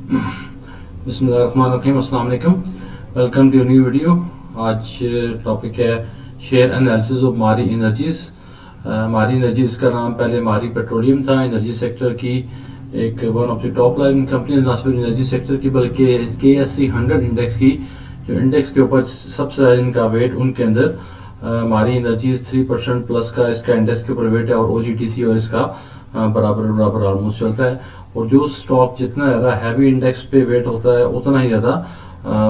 बिस्मिल्लाहिर्रहमानिर्रहीम, अस्सलाम वालेकुम। Welcome to new video. आज टॉपिक है share analysis of Mari Energies. Mari Energies का नाम पहले मारी पेट्रोलियम था। एनर्जी सेक्टर की एक one of the top line company, ना सिर्फ एनर्जी सेक्टर की बल्कि KSE 100 इंडेक्स की, जो इंडेक्स के ऊपर सबसे ज़्यादा इनका वेट, उनके अंदर मारी एनर्जीज 3% प्लस का इसका इंडेक्स के ऊपर वेट है और OGTC और इसका बराबर ऑलमोस्ट चलता है। और जो स्टॉक जितना ज़्यादा हैवी इंडेक्स पे वेट होता है उतना ही ज़्यादा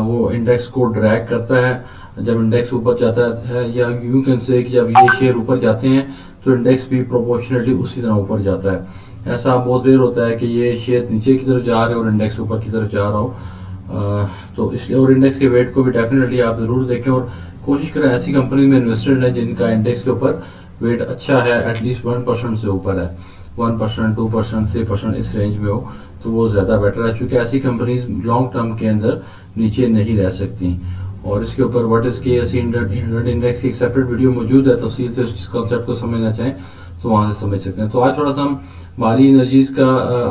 वो इंडेक्स को ड्रैग करता है। जब इंडेक्स ऊपर जाता है, या यूं कैन से कि जब ये शेयर ऊपर जाते हैं तो इंडेक्स भी प्रोपोर्शनली उसी तरह ऊपर जाता है। ऐसा बहुत रेयर होता है कि ये शेयर नीचे की तरफ जा रहे हो और इंडेक्स ऊपर की तरफ जा रहा हो। तो इसलिए और इंडेक्स के वेट को भी डेफिनेटली आप ज़रूर देखें और कोशिश करें ऐसी कंपनी में इन्वेस्टेड है जिनका इंडेक्स के ऊपर वेट अच्छा है, एटलीस्ट 1% से ऊपर है, 1%, 2%, 3% इस रेंज में हो तो वो ज़्यादा बेटर है, क्योंकि ऐसी कंपनीज लॉन्ग टर्म के अंदर नीचे नहीं रह सकती। और इसके ऊपर व्हाट इज KSE 100 इंडेक्स की एक सेपरेट वीडियो मौजूद है, तफसील से उस कॉन्सेप्ट को समझना चाहें तो वहाँ से समझ सकते हैं। तो आज थोड़ा सा हम मारी एनर्जीज का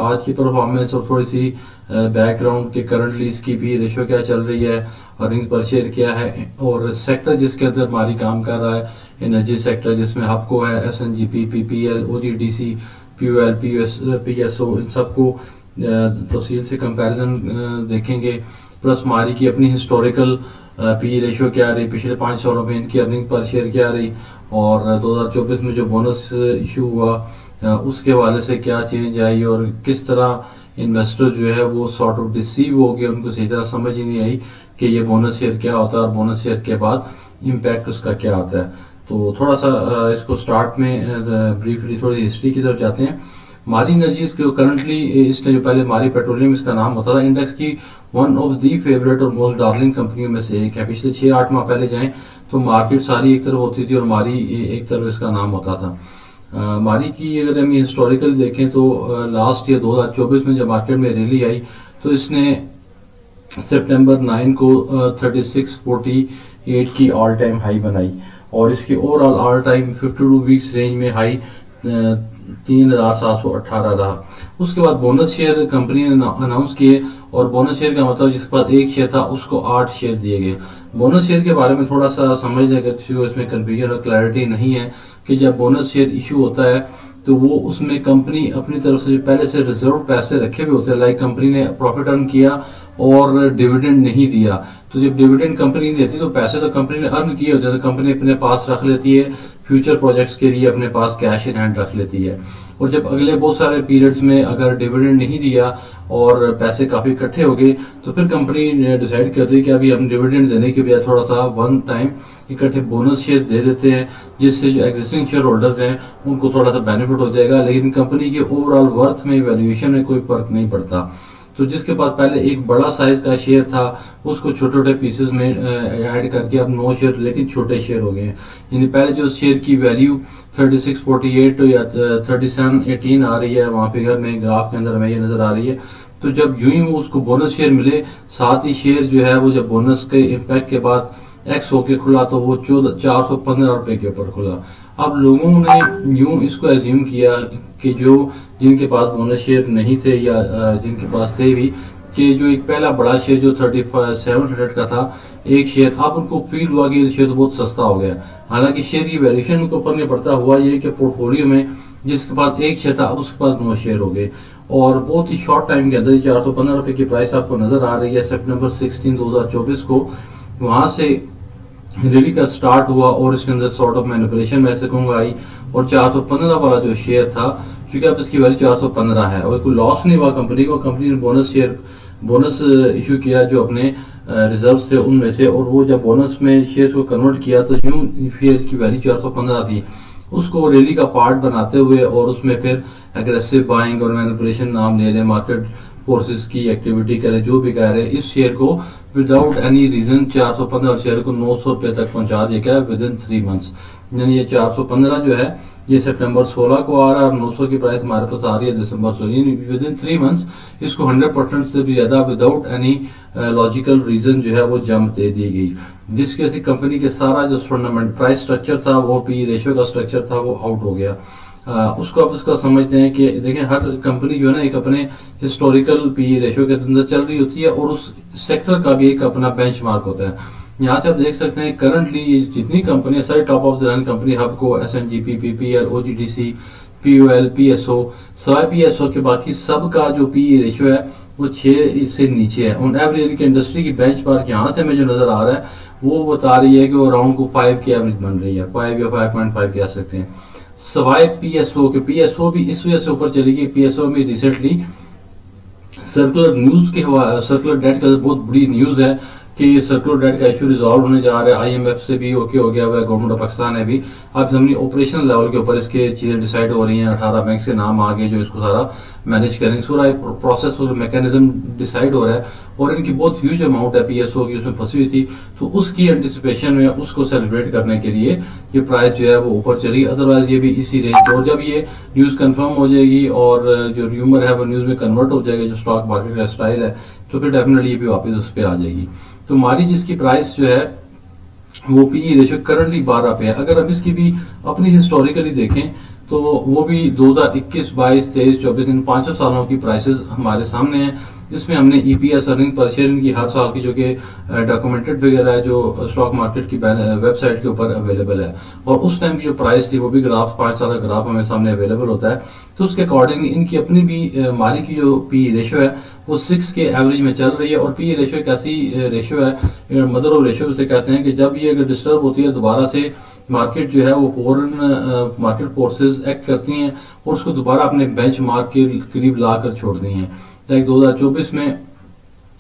आज की परफॉर्मेंस और थोड़ी सी बैकग्राउंड के करंटली इसकी भी रेशो क्या चल रही है, अर्निंग पर शेयर क्या है, और सेक्टर जिसके अंदर मारी काम कर रहा है, एनर्जी सेक्टर जिसमें हबको है, SNGP, PPL, OGTC, PUL, PSO, इन सबको तफसील से कंपैरिजन देखेंगे। प्लस मारी की अपनी हिस्टोरिकल पी रेशो क्या रही, पिछले 5 सालों में इनकी अर्निंग पर शेयर क्या रही, और 2024 में जो बोनस इशू हुआ उसके हवाले से क्या चेंज आई, और किस तरह इन्वेस्टर जो है वो सॉर्ट ऑफ डिसीव हो गए, उनको सही तरह समझ ही नहीं आई कि ये बोनस शेयर क्या होता है और बोनस शेयर के बाद इम्पैक्ट उसका क्या आता है। तो थोड़ा सा इसको स्टार्ट में ब्रीफली थोड़ी हिस्ट्री की तरफ जाते हैं। मारी एनर्जीज को करंटली, इसने जो पहले मारी पेट्रोलियम इसका नाम होता था, इंडेक्स की वन ऑफ दी फेवरेट और मोस्ट डार्लिंग कंपनियों में से एक है। पिछले 6-8 माह पहले जाएं तो मार्केट सारी एक तरफ होती थी और मारी एक तरफ इसका नाम होता था। मारी की अगर हम हिस्टोरिकल देखें तो लास्ट ईयर 2024 में जब मार्केट में रैली आई तो इसने सितंबर 9 को 3648 की ऑल टाइम हाई बनाई और इसकी overall all time 52 weeks range में हाई 3718 रहा। उसके बाद बोनस शेयर कंपनी ने अनाउंस किए, और बोनस शेयर का मतलब जिसके पास एक शेयर था उसको 8 शेयर दिए गए। बोनस शेयर के बारे में थोड़ा सा समझ लें, किसी को इसमें कंफ्यूजन और क्लैरिटी नहीं है कि जब बोनस शेयर इशू होता है तो वो उसमें कंपनी अपनी तरफ से पहले से रिजर्व पैसे रखे हुए होते हैं, लाइक कंपनी ने प्रॉफिट अर्न किया और डिविडेंड नहीं दिया, तो जब डिविडेंड कंपनी नहीं देती तो पैसे तो कंपनी ने अर्न किए होते हैं, तो कंपनी अपने पास रख लेती है, फ्यूचर प्रोजेक्ट्स के लिए अपने पास कैश इन हैंड रख लेती है। और जब अगले बहुत सारे पीरियड्स में अगर डिविडेंड नहीं दिया और पैसे काफ़ी इकट्ठे हो गए तो फिर कंपनी ने डिसाइड करती है कि अभी हम डिविडेंड देने के बजाय थोड़ा सा वन टाइम इकट्ठे बोनस शेयर दे देते हैं, जिससे जो एग्जिस्टिंग शेयर होल्डर्स हैं उनको थोड़ा सा बेनिफिट हो जाएगा, लेकिन कंपनी के ओवरऑल वर्थ में, वैल्यूएशन में कोई फर्क नहीं पड़ता। तो जिसके पास पहले एक बड़ा साइज का शेयर था उसको छोटे छोटे पीसेस में ऐड करके अब 9 शेयर लेकिन छोटे शेयर हो गए हैं। यानी पहले जो शेयर की वैल्यू 3648 या 3718 आ रही है, वहाँ फिगर में ग्राफ के अंदर हमें ये नजर आ रही है। तो जब यूं ही वो उसको बोनस शेयर मिले, साथ ही शेयर जो है वो जब बोनस के इम्पैक्ट के बाद एक्स होके खुला तो वो 415 रुपए के ऊपर खुला। अब लोगों ने यूं इसको एज्यूम किया कि जो जिनके पास बोनस शेयर नहीं थे या जिनके पास थे भी, कि जो एक पहला बड़ा शेयर जो 3700 का था एक शेयर, अब उनको फील हुआ कि शेयर तो बहुत सस्ता हो गया। हालांकि शेयर की वैल्यूएशन उनको ऊपर नहीं पड़ता, हुआ ये कि पोर्टफोलियो में जिसके पास एक शेयर था अब उसके पास 9 शेयर हो गए, और बहुत ही शॉर्ट टाइम के अंदर 415 रुपए की प्राइस आपको नजर आ रही है सितंबर 16 2024 को। वहां से रैली का स्टार्ट हुआ और इसके अंदर सॉर्ट ऑफ मैनिपुलेशन मैं ऐसे कहूंगा आई, और 415 वाला जो शेयर था, क्योंकि अब इसकी वैल्यू 415 है और कोई लॉस नहीं हुआ कंपनी को। कंपनी ने बोनस इशू किया जो अपने रिजर्व से उनमें से, और वो जब बोनस में शेयर को कन्वर्ट किया तो यूं शेयर की वैल्यू 415 थी, उसको रैली का पार्ट बनाते हुए और उसमें फिर एग्रेसिव बाइंग और मैनिपुलेशन नाम ले रहे, मार्केट फोर्सेस की एक्टिविटी करें, जो भी कह रहे हैं, इस शेयर को विदाउट एनी रीजन 415 शेयर को 900 रुपए तक पहुंचा दिया गया विद इन 3 मंथ्स। यानी ये 415 जो है ये सितंबर 16 को आ रहा है और 900 की प्राइस हमारे पास आ रही है दिसंबर 16। विद इन 3 मंथ्स इसको 100% से भी ज्यादा विदाउट एनी लॉजिकल रीजन जो है वो जंप दे दी गई, जिसकी वजह से कंपनी के सारा जो फंडामेंटल प्राइस स्ट्रक्चर था, वो पी रेशियो का स्ट्रक्चर था, वो आउट हो गया। उसको आप इसका समझते हैं कि देखें हर कंपनी जो है ना एक अपने हिस्टोरिकल पी रेशियो के अंदर चल रही होती है और उस सेक्टर का भी एक अपना बेंचमार्क होता है। यहाँ से आप देख सकते हैं करंटली जितनी कंपनियां सारी top of the line company Hubco, SNGP, PPL, OGDC, POL, PSO, सवाई पीएसओ के बाकी सब का जो पी रेशियो है वो 6 से नीचे है। ऑन एवरेज की इंडस्ट्री की बेंचमार्क यहाँ से हमें जो नजर आ रहा है वो बता रही है कि वो अराउंड को 5 की एवरेज बन रही है, 5 या 5.5 कह सकते हैं। सवाई पीएसओ के, पीएसओ भी इस वजह से ऊपर चली गई, पीएसओ में रिसेंटली सर्कुलर न्यूज के सर्कुलर डेट का बहुत बड़ी न्यूज है कि सर्कुलर डेट का इशू रिजॉल्व होने जा रहा है। आईएमएफ से भी ओके हो गया हुआ है, गवर्नमेंट ऑफ पाकिस्तान है भी अब हमने ऑपरेशनल लेवल के ऊपर इसके चीजें डिसाइड हो रही हैं। 18 बैंक के नाम आगे जो इसको सारा मैनेज करेंगे, पूरा प्रोसेस और मैकेनिज्म डिसाइड हो रहा है और इनकी बहुत ह्यूज अमाउंट है पीएसओ की उसमें फंसी हुई थी, तो उसकी एंटिसिपेशन में उसको सेलिब्रेट करने के लिए ये प्राइस जो है वो ऊपर चली। अदरवाइज ये भी इसी रेंज, और जब ये न्यूज कंफर्म हो जाएगी और जो र्यूमर है वो न्यूज में कन्वर्ट हो जाएगा, जो स्टॉक मार्केट का स्टाइल है, तो फिर डेफिनेटली ये भी वापस उस पर आ जाएगी। तो हमारी जिसकी प्राइस जो है वो पी रेशियो करंटली 12 पे है। अगर हम इसकी भी अपनी हिस्टोरिकली देखें तो वो भी 2021, 22, 23, 24 इन 5 सालों की प्राइसेस हमारे सामने हैं, जिसमें हमने ईपीएस अर्निंग पर शेयर इनकी हर साल की जो कि डॉक्यूमेंटेड वगैरह है जो स्टॉक मार्केट की वेबसाइट के ऊपर अवेलेबल है, और उस टाइम की जो प्राइस थी वो भी ग्राफ 5 साल का ग्राफ हमें सामने अवेलेबल होता है। तो उसके अकॉर्डिंग इनकी अपनी भी हमारी की जो पी रेशियो है वो 6 के एवरेज में चल रही है। और पी रेशियो एक ऐसी रेशियो है, मदर ऑफ रेशियो से कहते हैं, कि जब ये अगर डिस्टर्ब होती है दोबारा से मार्केट जो है वो फॉरेन मार्केट फोर्सेस एक्ट करती हैं और उसको दोबारा अपने बेंच मार्क के करीब ला कर छोड़ती हैं। लाइक 2024 में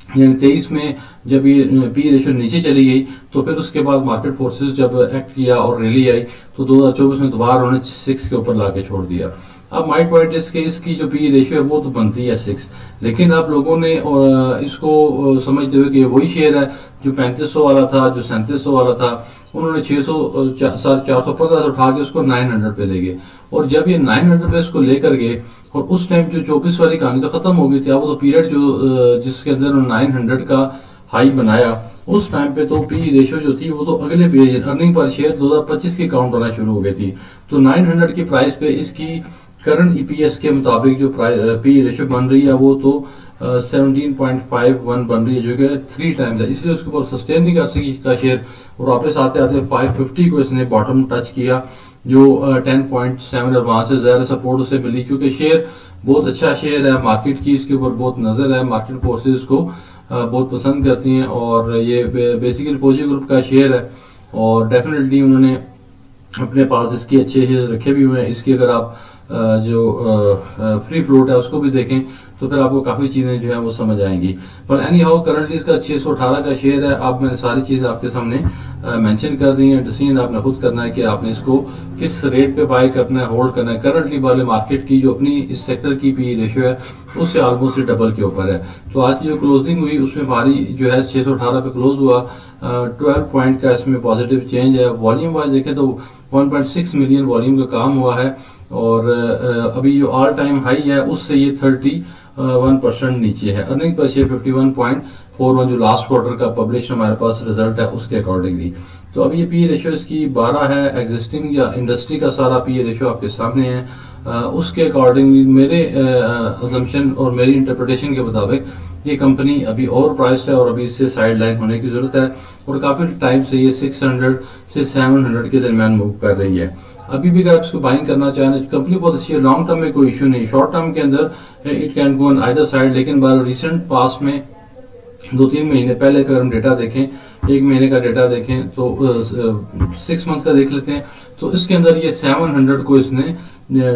यानी 23 में जब ये पी रेशियो नीचे चली गई तो फिर उसके बाद मार्केट फोर्सेस जब एक्ट किया और रैली आई तो 2024 में दोबारा उन्होंने 6 के ऊपर लाके छोड़ दिया। अब माई पॉइंट इसके इसकी जो पी रेशियो है वो तो बनती है 6, लेकिन आप लोगों ने और इसको समझते हुए कि वही शेयर है जो 3500 वाला था, जो 3700 वाला था, उन्होंने 415 से उठा के उसको 900 पे ले गए। और जब ये 900 पे इसको लेकर गए और उस टाइम जो 24 वाली कहानी तो खत्म हो गई थी, अब वो तो पीरियड जो जिसके अंदर 900 का हाई बनाया उस टाइम पे तो पी रेशियो जो थी वो तो अगले पेज अर्निंग पर शेयर 2025 की काउंट होना शुरू हो गई थी। तो 900 की प्राइस पे इसकी करंट ईपीएस के मुताबिक जो पी रेशियो बन रही है वो तो 17.51 बन रही है, जो कि 3 टाइम्स है, इसलिए उसके ऊपर सस्टेन नहीं कर सकी इसका शेयर और वापस आते आते 550 को इसने बॉटम टच किया जो 10.7 और वहां से ज्यादा सपोर्ट उसे मिली, क्योंकि शेयर बहुत अच्छा शेयर है, मार्केट की इसके ऊपर बहुत नजर है, मार्केट फोर्सेस इसको बहुत पसंद करती हैं और ये बेसिकली पोजी ग्रुप का शेयर है और डेफिनेटली उन्होंने अपने पास इसके अच्छे शेयर रखे भी हुए हैं। इसकी अगर आप जो फ्री फ्लोट है उसको भी देखें तो फिर आपको काफी चीजें जो है वो समझ आएंगी। पर एनी हाउ करंटली इसका 618 का शेयर है। अब मैंने सारी चीजें आपके सामने मेंशन कर दी है, डिसीजन आपने खुद करना है कि आपने इसको किस रेट पे बाय करना है, होल्ड करना है। करंटली वाले मार्केट की जो अपनी इस सेक्टर की पी रेशियो है उससे ऑलमोस्ट डबल के ऊपर है। तो आज की जो क्लोजिंग हुई उसमें हमारी जो है 618 पे क्लोज हुआ, 12 पॉइंट का इसमें पॉजिटिव चेंज है। वॉल्यूम वाइज देखें तो 1.6 मिलियन वॉल्यूम का काम हुआ है और अभी जो ऑल टाइम हाई है उससे ये 31% नीचे है। अर्निंग पर शेयर 51.41 जो लास्ट क्वार्टर का पब्लिश हमारे पास रिजल्ट है उसके अकॉर्डिंगली। तो अब ये पी रेशियो इसकी 12 है। एग्जिस्टिंग या इंडस्ट्री का सारा पी रेशियो आपके सामने है। उसके अकॉर्डिंगली मेरे असम्पशन और मेरी इंटरप्रिटेशन के मुताबिक ये कंपनी अभी ओवर प्राइस्ड है और अभी इससे साइड लाइन होने की जरूरत है और काफी टाइम से ये 600 से 700 के दरमियान मूव कर रही है। अभी भी अगर आप इसको बाइंग करना चाहें कंपनी बहुत अच्छी है, लॉन्ग टर्म में कोई इशू नहीं, शॉर्ट टर्म के अंदर it can go on either side. लेकिन बार रिसेंट पास में 2-3 महीने पहले का हम डेटा देखें, 1 महीने का डेटा देखें तो 6 मंथ का देख लेते हैं तो इसके अंदर ये 700 को इसने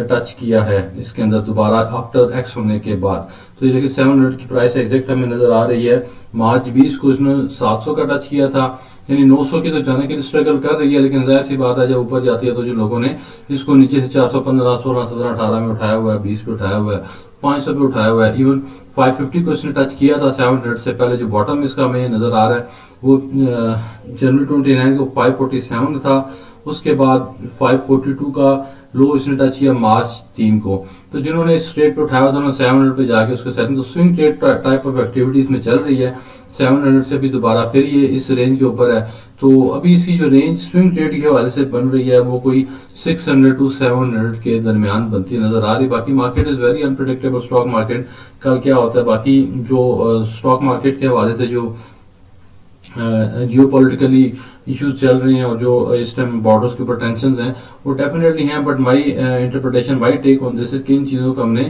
टच किया है इसके अंदर दोबारा आफ्टर एक्स होने के बाद। तो ये देखिए 700 की प्राइस एग्जैक्ट हमें नजर आ रही है। मार्च 20 को इसने 700 का टच किया था, यानी 900 की तो जाने के लिए स्ट्रगल कर रही है, लेकिन जाहिर सी बात है जब ऊपर जाती है तो जो लोगों ने इसको नीचे से 415, 16, 17, 18 में उठाया हुआ है, 20 पे उठाया हुआ है, 500 पे उठाया हुआ है, इवन 550 को इसने टच किया था 700 से पहले। जो बॉटम इसका हमें नजर आ रहा है वो जनवरी 29 को 547 था, उसके बाद 542 का लो इसने टच किया मार्च 3 को। तो जिन्होंने इस ट्रेड पे उठाया था उन्होंने 700 पे जाके उसको सेटिंग, तो swing trade type of activities में चल रही है 700 से भी दोबारा फिर ये इस रेंज के ऊपर है। तो अभी इसकी जो रेंज स्विंग ट्रेड के हवाले से बन रही है वो कोई 600 टू 700 के दरमियान बनती नजर आ रही। बाकी market is very unpredictable stock market, कल क्या होता है। बाकी जो स्टॉक मार्केट के हवाले से जो जियो पॉलिटिकली इश्यूज चल रहे हैं और जो इस टाइम बॉर्डर्स के ऊपर टेंशन हैं वो डेफिनेटली हैं, but my interpretation, my take on this, किन चीज़ों को हमने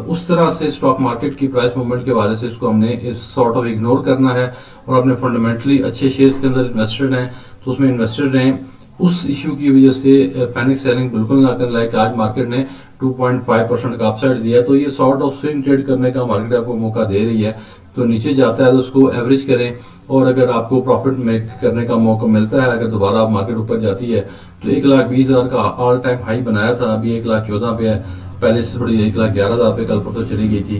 उस तरह से स्टॉक मार्केट की प्राइस मूवमेंट के बारे से इसको हमने इस सॉर्ट ऑफ इग्नोर करना है और अपने फंडामेंटली अच्छे शेयर्स के अंदर इन्वेस्टेड हैं तो उसमें इन्वेस्टेड रहें। उस इशू की वजह से पैनिक सेलिंग बिल्कुल ना कर, लाइक आज मार्केट ने 2.5% का अपसाइड दिया, तो ये सॉर्ट ऑफ स्विंग ट्रेड करने का मार्केट आपको मौका दे रही है। तो नीचे जाता है तो उसको एवरेज करें, और अगर आपको प्रॉफिट मेक करने का मौका मिलता है, अगर दोबारा मार्केट ऊपर जाती है तो 1,20,000 का ऑल टाइम हाई बनाया था, अभी 1,14,000 पे है, पहले से थोड़ी 1,11,000 पे कल परसों चली गई थी।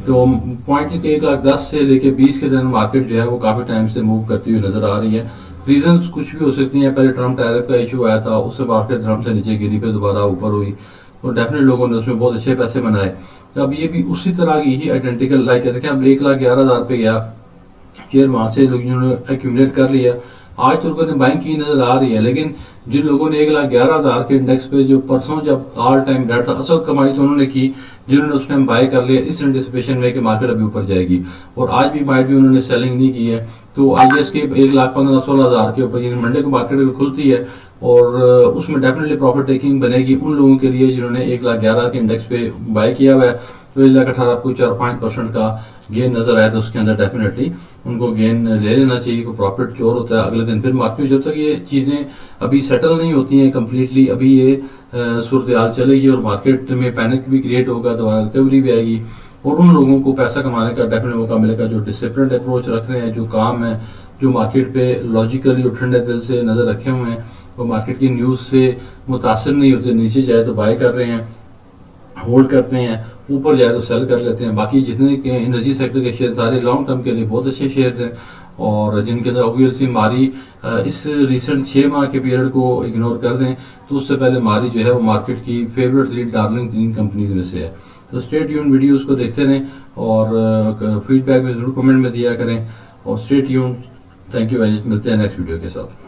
तो पॉइंट के 1,10,000 से लेके 20 के दिन मार्केट जो है वो काफी टाइम से मूव करती हुई नजर आ रही है। रीजंस कुछ भी हो सकती हैं, पहले ट्रम्प टैरिफ का इशू आया था, उससे मार्केट धर्म से नीचे गिरी पे दोबारा ऊपर हुई और डेफिनेट लोगों ने उसमें बहुत अच्छे पैसे बनाए। तो अब ये भी उसी तरह की ही आइडेंटिकल लाइक देखें, अब 1,11,000 पे गया शेयर, वहां से लोगों ने एक्यूमुलेट कर लिया, आज तो लोगों ने बाइंग की नजर आ रही है। लेकिन जिन लोगों ने 1,11,000 के इंडेक्स पे जो परसों जब ऑल टाइम रेट था, असल कमाई तो उन्होंने की जिन्होंने उस टाइम बाय कर लिया इस एंटिसिपेशन में कि मार्केट अभी ऊपर जाएगी, और आज भी माइट भी उन्होंने सेलिंग नहीं की है। तो आईएस के 1,15,16,000 के ऊपर मंडे को मार्केट खुलती है और उसमें डेफिनेटली प्रॉफिट टेकिंग बनेगी उन लोगों के लिए जिन्होंने 1,11,000 के इंडेक्स पे बाय किया हुआ है। तो 1,18,000 आपको 4-5% का गेन नजर आया तो उसके अंदर डेफिनेटली उनको गेन ले लेना चाहिए, को प्रॉफिट चोर होता है अगले दिन फिर मार्केट। जब तक ये चीजें अभी सेटल नहीं होती हैं कम्प्लीटली, अभी ये सूरत हाल चलेगी और मार्केट में पैनिक भी क्रिएट होगा, दोबारा रिकवरी भी आएगी और उन लोगों को पैसा कमाने का डेफिनेट मौका मिलेगा जो डिसिप्लिन अप्रोच रख रहे हैं, जो काम है, जो मार्केट पे लॉजिकली और ठंडे दिल से नजर रखे हुए हैं, वो मार्केट की न्यूज से मुतासर नहीं होते, नीचे जाए तो बाय कर रहे हैं, होल्ड करते हैं, ऊपर जाए तो सेल कर लेते हैं। बाकी जितने एनर्जी सेक्टर के शेयर सारे लॉन्ग टर्म के लिए बहुत अच्छे शेयर हैं और जिनके अंदर ऑब्वियसली मारी इस रिसेंट 6 माह के पीरियड को इग्नोर कर दें तो उससे पहले मारी जो है वो मार्केट की फेवरेट 3 डार्लिंग 3 कंपनीज में से है। तो स्टे ट्यून, वीडियोस को देखते रहें और फीडबैक भी जरूर कमेंट में दिया करें और स्टे ट्यून। थैंक यू, मिलते हैं नेक्स्ट वीडियो के साथ।